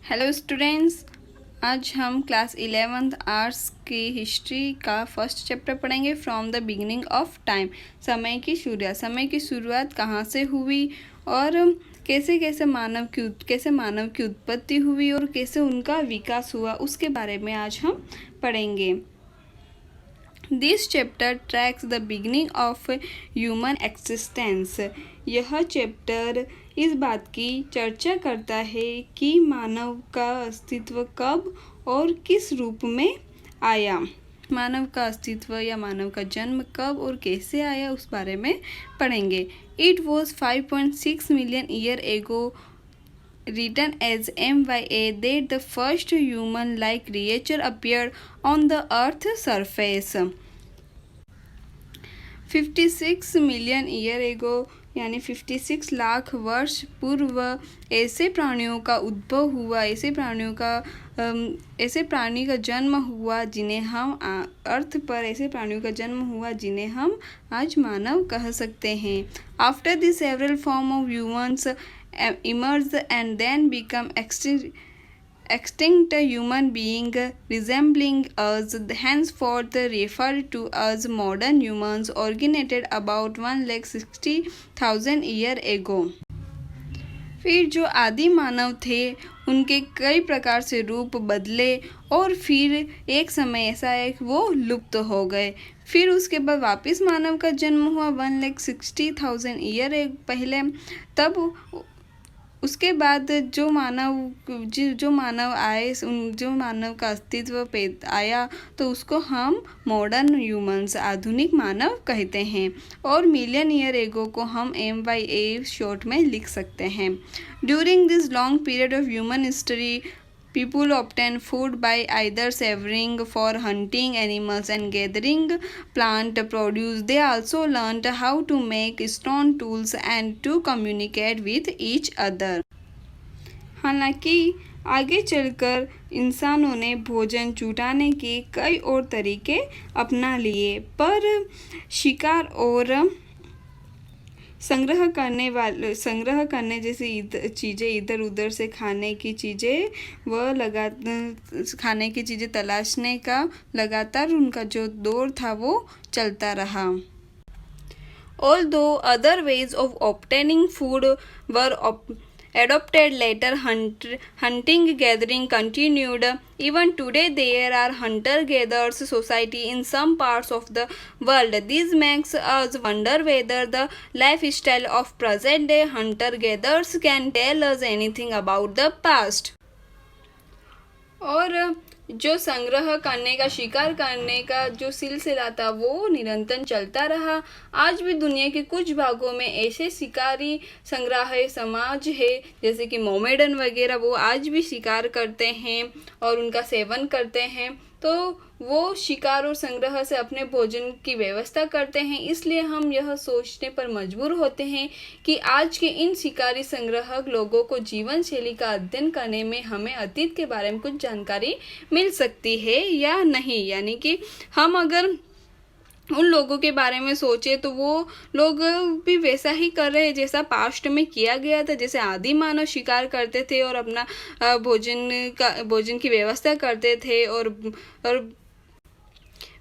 Hello students, आज हम class 11th arts की हिस्ट्री का फर्स्ट चैप्टर पढ़ेंगे from the beginning of time. समय की शुरुआत कहाँ से हुई और कैसे मानव की उत्पत्ति हुई और कैसे उनका विकास हुआ, उसके बारे में आज हम पढ़ेंगे। This chapter tracks the beginning of human existence. यह चैप्टर इस बात की चर्चा करता है कि मानव का अस्तित्व कब और किस रूप में आया। मानव का अस्तित्व या मानव का जन्म कब और कैसे आया, उस बारे में पढ़ेंगे। It was 5.6 million years ago, written as MYA, that the first human-like creature appeared on the Earth's surface. 56 million year ago यानी 56 लाख वर्ष पूर्व ऐसे प्राणियों का उद्भव हुआ, ऐसे प्राणी का जन्म हुआ जिन्हें हम अर्थ पर ऐसे प्राणियों का जन्म हुआ जिन्हें हम आज मानव कह सकते हैं। After this several form of humans emerged and then become extinct human being resembling us, henceforth referred to as modern humans, originated about 1,60,000 years ago. फिर जो आदि मानव थे उनके कई प्रकार से रूप बदले और फिर एक समय ऐसा है कि वो लुप्त हो गए। फिर उसके बाद वापस मानव का जन्म हुआ 1,60,000 ईयर पहले। तब उसके बाद जो मानव का अस्तित्व आया तो उसको हम मॉडर्न ह्यूमंस आधुनिक मानव कहते हैं और मिलियन ईयर एगो को हम MYA शॉर्ट में लिख सकते हैं। During this long period of human history, people obtain food by either severing for hunting animals and gathering plant produce. They also learned how to make stone tools and to communicate with each other. हालांकि आगे चलकर इंसानों ने भोजन जुटाने के कई और तरीके अपना लिए, पर शिकार और संग्रह करने जैसी चीज़ें, इधर उधर से खाने की चीज़ें तलाशने का लगातार उनका जो दौर था वो चलता रहा। Although other ways of obtaining food were adopted later, hunting gathering continued. Even today there are hunter-gatherers society in some parts of the world. This makes us wonder whether the lifestyle of present-day hunter-gatherers can tell us anything about the past. और जो संग्रह करने का, शिकार करने का जो सिलसिला था वो निरंतर चलता रहा। आज भी दुनिया के कुछ भागों में ऐसे शिकारी संग्राहक समाज है जैसे कि मोमेडन वगैरह, वो आज भी शिकार करते हैं और उनका सेवन करते हैं। तो वो शिकार और संग्रह से अपने भोजन की व्यवस्था करते हैं। इसलिए हम यह सोचने पर मजबूर होते हैं कि आज के इन शिकारी संग्राहक लोगों को जीवन शैली का अध्ययन करने में हमें अतीत के बारे में कुछ जानकारी मिल सकती है या नहीं। यानी कि हम अगर उन लोगों के बारे में सोचे तो वो लोग भी वैसा ही कर रहे हैं जैसा पास्ट में किया गया था। जैसे आदि मानव शिकार करते थे और अपना भोजन की व्यवस्था करते थे और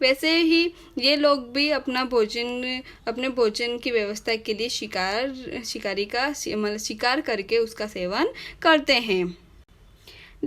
वैसे ही ये लोग भी अपने भोजन की व्यवस्था के लिए शिकार करके उसका सेवन करते हैं।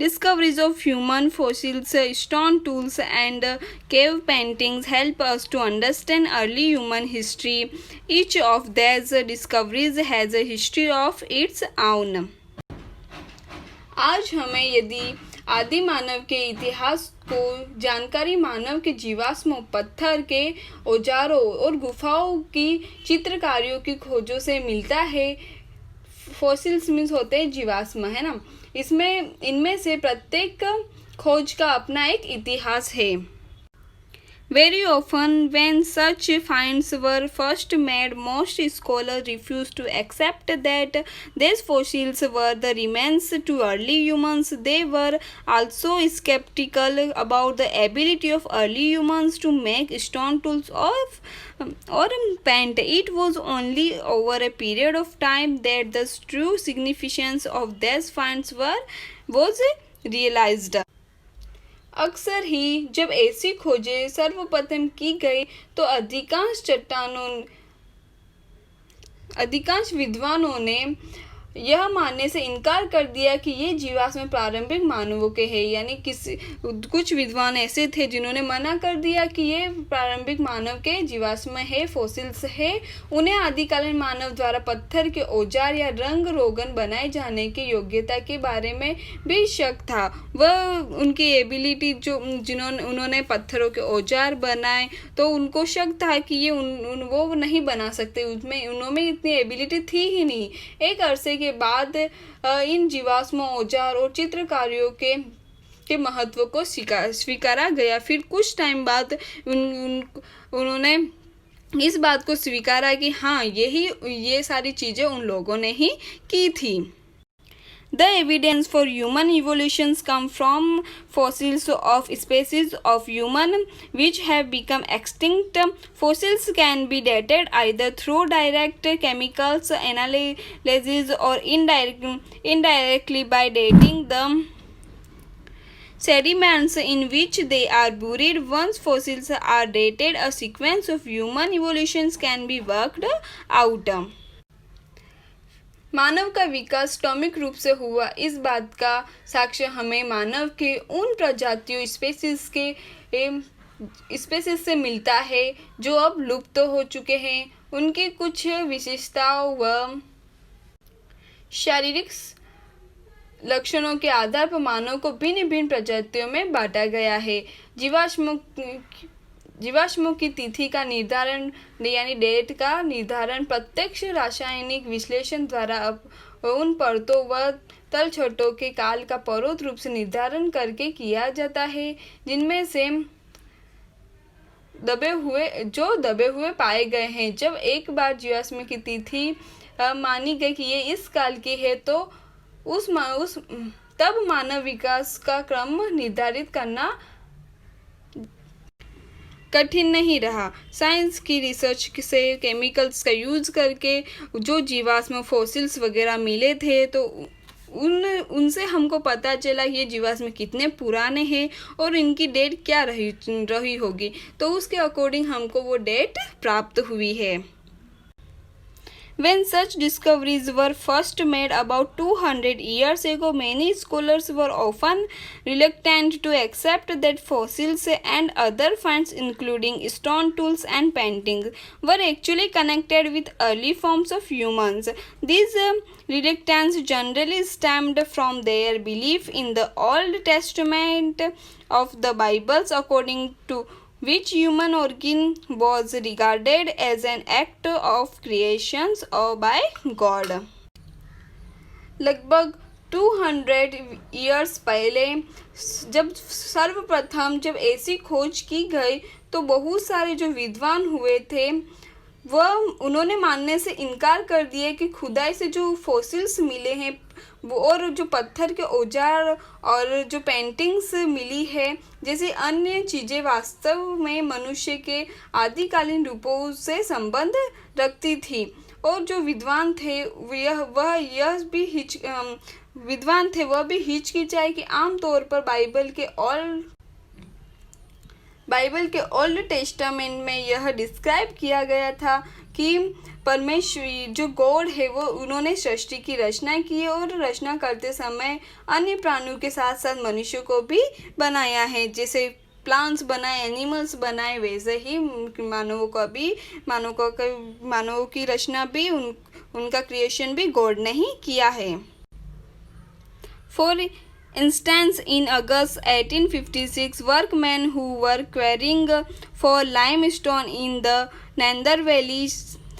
Discoveries of human fossils, stone tools and cave paintings help us to understand early human history. Each of these discoveries has a history of its own. आज हमें यदि आदि मानव के इतिहास को जानकारी मानव के जीवाश्म, पत्थर के औजारों और गुफाओं की चित्रकारियों की खोजों से मिलता है। फॉसिल्स मीन्स होते हैं जीवाश्म, है ना। इनमें से प्रत्येक खोज का अपना एक इतिहास है। Very often, when such finds were first made, most scholars refused to accept that these fossils were the remains to early humans. They were also skeptical about the ability of early humans to make stone tools or paint. It was only over a period of time that the true significance of these finds was realized. अक्सर ही जब ऐसी खोजें सर्वप्रथम की गई तो अधिकांश विद्वानों ने यह मानने से इनकार कर दिया कि ये जीवाश्म प्रारंभिक मानवों के हैं। यानी कुछ विद्वान ऐसे थे जिन्होंने मना कर दिया कि ये प्रारंभिक मानव के जीवाश्म है, फोसिल्स है। उन्हें आदिकालीन मानव द्वारा पत्थर के औजार या रंग रोगन बनाए जाने की योग्यता के बारे में भी शक था। वह उनकी एबिलिटी उन्होंने पत्थरों के औजार बनाए तो उनको शक था कि ये वो नहीं बना सकते, उनमें इतनी एबिलिटी थी ही नहीं। एक अरसे के बाद इन जीवाश्म औजार और चित्रकारियों के महत्व को स्वीकारा गया। फिर कुछ टाइम बाद उन्होंने इस बात को स्वीकारा कि हाँ, ये सारी चीज़ें उन लोगों ने ही की थी। The evidence for human evolutions come from fossils of species of human which have become extinct. Fossils can be dated either through direct chemicals analysis or indirectly by dating the sediments in which they are buried. Once fossils are dated, a sequence of human evolutions can be worked out. मानव का विकास क्रमिक रूप से हुआ, इस बात का साक्ष्य हमें मानव के उन प्रजातियों स्पेसीज से मिलता है जो अब लुप्त हो चुके हैं। उनकी कुछ विशेषताओं व शारीरिक लक्षणों के आधार पर मानव को भिन्न भिन्न प्रजातियों में बांटा गया है। जीवाश्मों की तिथि का निर्धारण यानी डेट का निर्धारण प्रत्यक्ष रासायनिक विश्लेषण द्वारा उन परतों व तलछटों के काल का परोक्ष रूप से निर्धारण करके किया जाता है जिनमें से दबे हुए पाए गए हैं। जब एक बार जीवाश्म की तिथि मानी गई कि ये इस काल की है तो तब मानव विकास का क्रम निर्धारित करना कठिन नहीं रहा। साइंस की रिसर्च से केमिकल्स का यूज़ करके जो जीवाश्म फोसिल्स वगैरह मिले थे तो उनसे हमको पता चला ये जीवाश्म कितने पुराने हैं और इनकी डेट क्या रही होगी, तो उसके अकॉर्डिंग हमको वो डेट प्राप्त हुई है। When such discoveries were first made about 200 years ago, many scholars were often reluctant to accept that fossils and other finds, including stone tools and paintings, were actually connected with early forms of humans. This reluctance generally stemmed from their belief in the Old Testament of the Bibles, according to which human origin was regarded as an act of creation or by God. लगभग 200 years पहले जब ऐसी खोज की गई तो बहुत सारे जो विद्वान हुए थे उन्होंने मानने से इनकार कर दिया कि खुदाई से जो फॉसिल्स मिले हैं वो और जो पत्थर के औजार और जो पेंटिंग्स मिली है जैसी अन्य चीज़ें वास्तव में मनुष्य के आदिकालीन रूपों से संबंध रखती थी। और जो विद्वान थे वह भी हिचकिचाए कि आमतौर पर बाइबल के ओल्ड टेस्टामेंट में यह डिस्क्राइब किया गया था कि परमेश्वर जो गॉड है वो उन्होंने सृष्टि की रचना की और रचना करते समय अन्य प्राणियों के साथ साथ मनुष्य को भी बनाया है। जैसे प्लांट्स बनाए, एनिमल्स बनाए, वैसे ही मानवों की रचना भी उनका क्रिएशन भी गॉड ने ही किया है। For instance, in August 1856, workmen who were quarrying for limestone in the Nandar Valley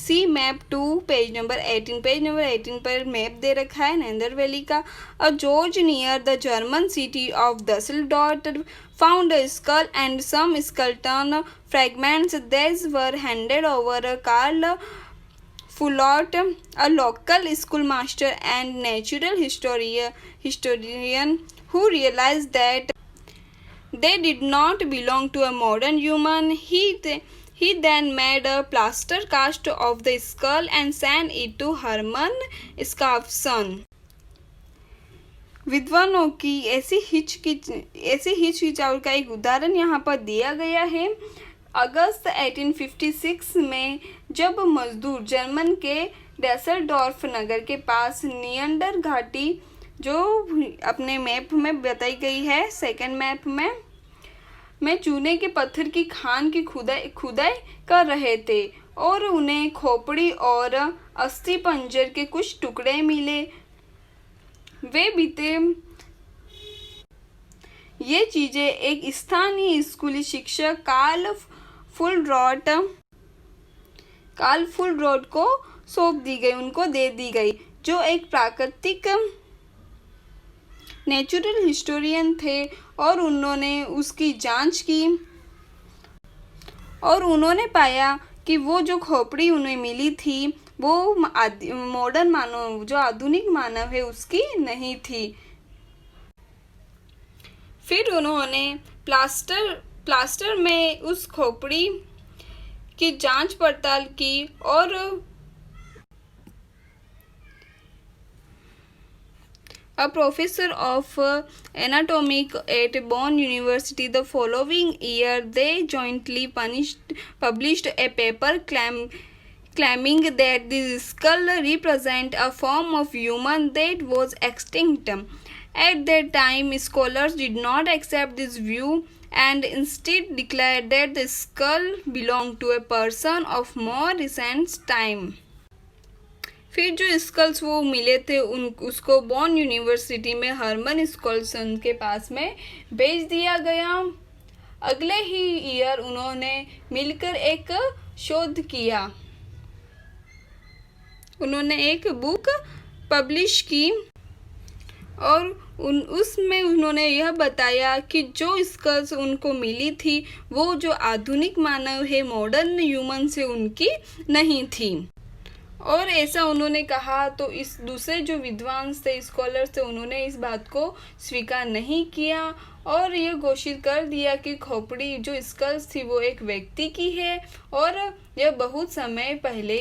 see map to page number 18। Page number 18 पर मैप दे रखा है नेंदर वैली का। A gorge near the German city of Dusseldorf found a skull and some skeleton fragments. These were handed over Karl Fulot, a local schoolmaster and natural historian who realized that they did not belong to a modern human. He then made a plaster cast of the skull and sent it to Hermann Skafson. विद्वानों की ऐसी हिचकिचाहट का एक उदाहरण यहाँ पर दिया गया है। अगस्त 1856 में जब मजदूर जर्मन के डेसलडॉर्फ नगर के पास नियंडर घाटी, जो अपने मैप में बताई गई है सेकंड मैप में चूने के पत्थर की खान की खुदाई कर रहे थे और उन्हें खोपड़ी और अस्थि पंजर के कुछ टुकड़े मिले। वे बीते ये चीजें एक स्थानीय स्कूली शिक्षक कार्ल फुलरॉट को सौंप दी गई, उनको दे दी गई, जो एक प्राकृतिक नेचुरल हिस्टोरियन थे। और उन्होंने उसकी जांच की और उन्होंने पाया कि वो जो खोपड़ी उन्हें मिली थी वो मॉडर्न मानव, जो आधुनिक मानव है, उसकी नहीं थी। फिर उन्होंने प्लास्टर में उस खोपड़ी की जांच पड़ताल की और a professor of anatomy at Bonn University the following year, they jointly published a paper claiming that the skull represent a form of human that was extinct. At that time, scholars did not accept this view and instead declared that the skull belonged to a person of more recent time. फिर जो sculls वो मिले थे उसको बॉन university में हरमन स्कॉल्सन के पास में भेज दिया गया। अगले ही ईयर उन्होंने मिलकर एक शोध किया, उन्होंने एक बुक पब्लिश की और उसमें उन्होंने यह बताया कि जो स्कल्स उनको मिली थी वो जो आधुनिक मानव है, मॉडर्न ह्यूमन से उनकी नहीं थी। और ऐसा उन्होंने कहा तो इस दूसरे जो विद्वान थे, स्कॉलर्स थे, उन्होंने इस बात को स्वीकार नहीं किया और ये घोषित कर दिया कि खोपड़ी जो स्कल्स थी वो एक व्यक्ति की है और यह बहुत समय पहले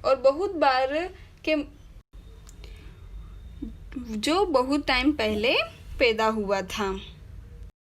और बहुत बार के जो बहुत टाइम पहले पैदा हुआ था।